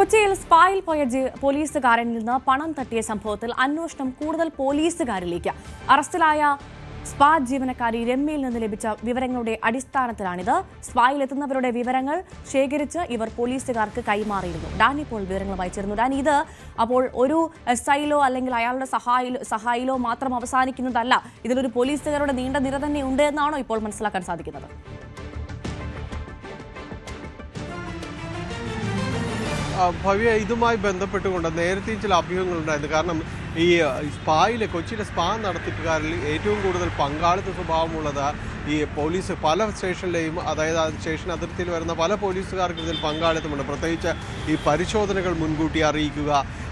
കൊച്ചിയിൽ സ്പായിൽ പോയ പോലീസുകാരനിൽ നിന്ന് പണം തട്ടിയ സംഭവത്തിൽ അന്വേഷണം കൂടുതൽ പോലീസുകാരിലേക്ക്. അറസ്റ്റിലായ സ്പാ ജീവനക്കാരി രമ്യയിൽ നിന്ന് ലഭിച്ച വിവരങ്ങളുടെ അടിസ്ഥാനത്തിലാണിത്. സ്പായിലെത്തുന്നവരുടെ വിവരങ്ങൾ ശേഖരിച്ച് ഇവർ പോലീസുകാർക്ക് കൈമാറിയിരുന്നു. ഡാനി ഇപ്പോൾ വിവരങ്ങളുമായി ചേർന്നു. ഡാനി, ഇത് അപ്പോൾ ഒരു SIയിലോ അല്ലെങ്കിൽ അയാളുടെ സഹായിലോ മാത്രം അവസാനിക്കുന്നതല്ല, ഇതിലൊരു പോലീസുകാരുടെ നീണ്ട നിര തന്നെ ഉണ്ട് എന്നാണോ ഇപ്പോൾ മനസ്സിലാക്കാൻ സാധിക്കുന്നത്? ഭവ്യ, ഇതുമായി ബന്ധപ്പെട്ടുകൊണ്ട് നേരത്തെയും ചില അഭ്യൂഹങ്ങളുണ്ടായിരുന്നു. കാരണം ഈ കൊച്ചിയിലെ സ്പാ നടത്തിപ്പുകാരിൽ ഏറ്റവും കൂടുതൽ പങ്കാളിത്ത സ്വഭാവമുള്ളത് ഈ പോലീസ് പല സ്റ്റേഷനിലെയും, അതായത് സ്റ്റേഷൻ അതിർത്തിയിൽ വരുന്ന പല പോലീസുകാർക്കും ഇതിൽ പങ്കാളിത്തമുണ്ട്. പ്രത്യേകിച്ച് ഈ പരിശോധനകൾ മുൻകൂട്ടി അറിയിക്കുക,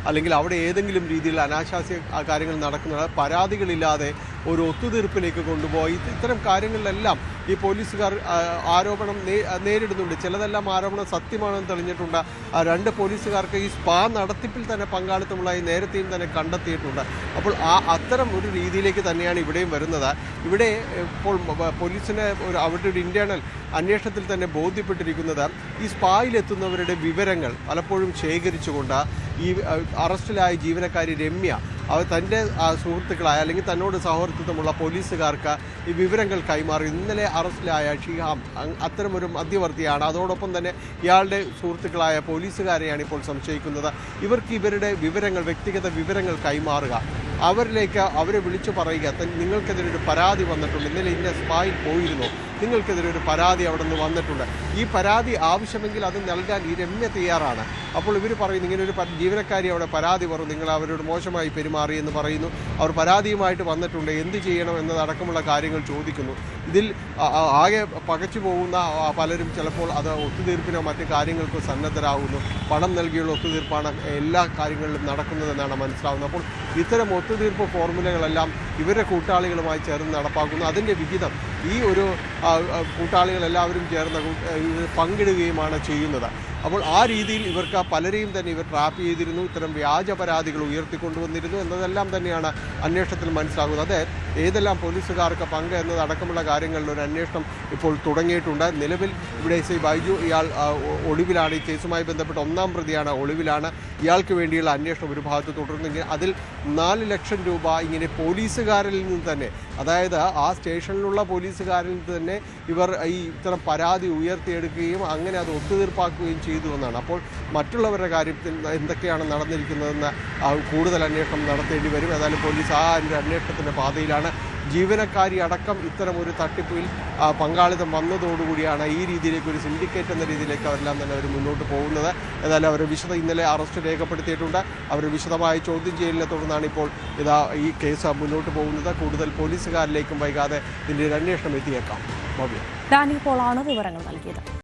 അല്ലെങ്കിൽ അവിടെ ഏതെങ്കിലും രീതിയിൽ അനാശാസ്യ കാര്യങ്ങൾ നടക്കുന്നത് പരാതികളില്ലാതെ ഒരു ഒത്തുതീർപ്പിലേക്ക് കൊണ്ടുപോയി ഇത്തരം കാര്യങ്ങളിലെല്ലാം ഈ പോലീസുകാർ ആരോപണം നേരിടുന്നുണ്ട്. ചിലതെല്ലാം ആരോപണം സത്യമാണെന്ന് തെളിഞ്ഞിട്ടുണ്ട്. രണ്ട് പോലീസുകാർക്ക് ഈ സ്പാ നടത്തിപ്പിൽ തന്നെ പങ്കാളിത്തമുള്ളതായി നേരത്തെയും തന്നെ കണ്ടെത്തിയിട്ടുണ്ട്. അപ്പോൾ അത്തരം ഒരു രീതിയിലേക്ക് തന്നെയാണ് ഇവിടെയും വരുന്നത്. ഇവിടെ ഇപ്പോൾ പോലീസിന് അവരുടെ ഒരു ഇന്റേണൽ അന്വേഷണത്തിൽ തന്നെ ബോധ്യപ്പെട്ടിരിക്കുന്നത് ഈ സ്പായിലെത്തുന്നവരുടെ വിവരങ്ങൾ പലപ്പോഴും ശേഖരിച്ചുകൊണ്ട് ഈ അറസ്റ്റിലായ ജീവനക്കാരി രമ്യ തൻ്റെ സുഹൃത്തുക്കളായ അല്ലെങ്കിൽ തന്നോട് സൗഹൃദത്വമുള്ള പോലീസുകാർക്ക് ഈ വിവരങ്ങൾ കൈമാറി. ഇന്നലെ അറസ്റ്റിലായ ഷിഹാം അത്തരമൊരു മധ്യവർത്തിയാണ്. അതോടൊപ്പം തന്നെ ഇയാളുടെ സുഹൃത്തുക്കളായ പോലീസുകാരെയാണ് ഇപ്പോൾ സംശയിക്കുന്നത്. ഇവർക്ക് ഇവരുടെ വിവരങ്ങൾ, വ്യക്തിഗത വിവരങ്ങൾ കൈമാറുക, അവരെ വിളിച്ചു പറയുക, നിങ്ങൾക്കെതിരെ ഒരു പരാതി വന്നിട്ടുണ്ട്, ഇന്നലെ ഇന്ന സ്പായിൽ പോയിരുന്നു, നിങ്ങൾക്കെതിരെ ഒരു പരാതി അവിടെ നിന്ന് വന്നിട്ടുണ്ട്, ഈ പരാതി ആവശ്യമെങ്കിൽ അത് നൽകാൻ ഈ രമ്യ തയ്യാറാണ്. അപ്പോൾ ഇവർ പറയുന്നു, ഇങ്ങനെ ഒരു ജീവനക്കാരി അവിടെ പരാതി പറഞ്ഞു, നിങ്ങൾ അവരോട് മോശമായി പെരുമാറി എന്ന് പറയുന്നു, അവർ പരാതിയുമായിട്ട് വന്നിട്ടുണ്ട്, എന്ത് ചെയ്യണം എന്നതടക്കമുള്ള കാര്യങ്ങൾ ചോദിക്കുന്നു. ഇതിൽ ആകെ പകച്ചു പോകുന്ന പലരും ചിലപ്പോൾ അത് ഒത്തുതീർപ്പിനോ മറ്റു കാര്യങ്ങൾക്കോ സന്നദ്ധരാകുന്നു. പണം നൽകിയുള്ള ഒത്തുതീർപ്പാണ് എല്ലാ കാര്യങ്ങളിലും നടക്കുന്നതെന്നാണ് മനസ്സിലാവുന്നത്. അപ്പോൾ ഇത്തരം ഒത്തുതീർപ്പ് ഫോർമുലകളെല്ലാം ഇവരുടെ കൂട്ടാളികളുമായി ചേർന്ന് നടപ്പാക്കുന്നു. അതിൻ്റെ വിഹിതം ഈ ഒരു കൂട്ടാളികളെല്ലാവരും ചേർന്ന് പങ്കിടുകയുമാണ് ചെയ്യുന്നത്. അപ്പോൾ ആ രീതിയിൽ ഇവർക്ക് പലരെയും തന്നെ ഇവർ ട്രാപ്പ് ചെയ്തിരുന്നു, ഇത്തരം വ്യാജ പരാതികൾ ഉയർത്തിക്കൊണ്ടുവന്നിരുന്നു എന്നതെല്ലാം തന്നെയാണ് അന്വേഷണത്തിൽ മനസ്സിലാകുന്നത്. അത് ഏതെല്ലാം പോലീസുകാർക്ക് പങ്ക് എന്നതടക്കമുള്ള കാര്യങ്ങളിൽ ഒരു അന്വേഷണം ഇപ്പോൾ തുടങ്ങിയിട്ടുണ്ട്. നിലവിൽ ഇവിടെ SI ബൈജു ഇയാൾ ഒളിവിലാണ്. ഈ കേസുമായി ബന്ധപ്പെട്ട് 1-ാം പ്രതിയാണ്, ഒളിവിലാണ്. ഇയാൾക്ക് വേണ്ടിയുള്ള അന്വേഷണം ഒരു ഭാഗത്ത് തുടർന്നെങ്കിൽ അതിൽ 4 ലക്ഷം രൂപ ഇങ്ങനെ പോലീസുകാരിൽ നിന്ന് തന്നെ, അതായത് ആ സ്റ്റേഷനിലുള്ള പോലീസുകാരിൽ നിന്ന് തന്നെ ഇവർ ഇത്തരം പരാതി ഉയർത്തിയെടുക്കുകയും അങ്ങനെ അത് ഒത്തുതീർപ്പാക്കുകയും ചെയ്തു എന്നാണ്. അപ്പോൾ മറ്റുള്ളവരുടെ കാര്യത്തിൽ എന്തൊക്കെയാണ് നടന്നിരിക്കുന്നതെന്ന് കൂടുതൽ അന്വേഷണം നടത്തേണ്ടി വരും. ഏതായാലും പോലീസ് ആ അന്വേഷണത്തിൻ്റെ പാതയിലാണ്. ജീവനക്കാരി അടക്കം ഇത്തരം ഒരു തട്ടിപ്പിൽ പങ്കാളിത്തം വന്നതോടുകൂടിയാണ് ഈ രീതിയിലേക്ക്, ഒരു സിൻഡിക്കേറ്റ് എന്ന രീതിയിലേക്ക് അവരെല്ലാം തന്നെ അവർ മുന്നോട്ട് പോകുന്നത്. ഏതായാലും അവർ ഇന്നലെ അറസ്റ്റ് രേഖപ്പെടുത്തിയിട്ടുണ്ട്. അവർ വിശദമായ ചോദ്യം ചെയ്യലിനെ തുടർന്നാണ് ഇപ്പോൾ ഈ കേസ് മുന്നോട്ട് പോകുന്നത്. കൂടുതൽ പോലീസുകാരിലേക്കും വൈകാതെ ഇതിൻ്റെ ഒരു അന്വേഷണം എത്തിയേക്കാം. ഡാനി പോളാണ് വിവരങ്ങൾ നൽകിയത്.